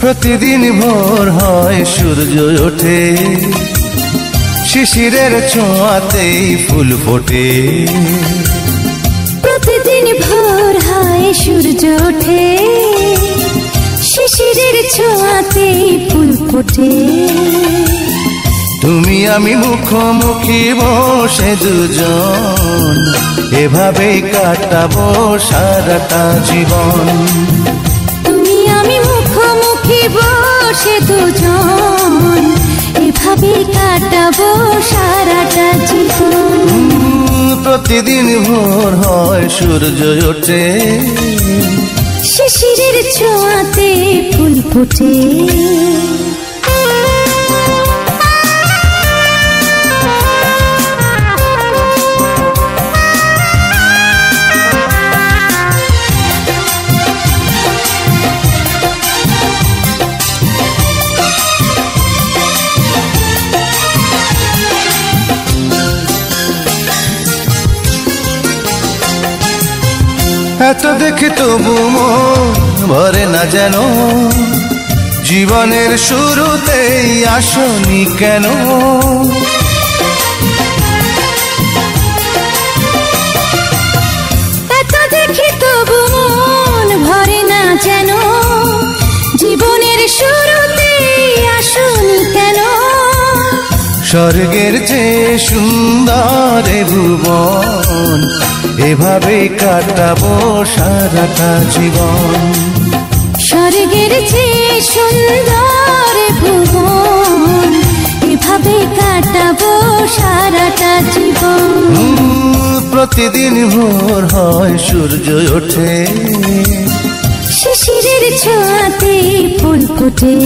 প্রতিদিন ভোর হয় সূর্য ওঠে, শিশিরের ছোঁয়াতেই ফুল ফোটে। প্রতিদিন ভোর হয় সূর্য ওঠে, শিশিরের ছোঁয়াতেই ফুল ফোটে। তুমি আমি মুখোমুখি বসে দুজন, এভাবেই কাটাবো সারাটা জীবন। তুমি আমি মুখোমুখি বসে দুজন, এভাবেই কাটাবো সারাটা জীবন। প্রতিদিন ভোর হয় সূর্য ওঠে, শিশিরের ছোঁয়াতে ফুল ফোটে। এত দেখে তবু মন ভরে না যেন, জীবনের শুরুতেই আসনি কেন? এত দেখে তবু মন ভরে না যেন, জীবনের শুরুতেই আসনি কেন? স্বর্গের চেয়ে সুন্দর এ ভুবন, এভাবে কাটাবো সারাটা জীবন। স্বর্গের চেয়ে সুন্দর ভুবন, এভাবে কাটাবো সারাটা জীবন। প্রতিদিন ভোর হয় সূর্য ওঠে, শিশিরের ছোঁয়াতে ফুল ফোটে।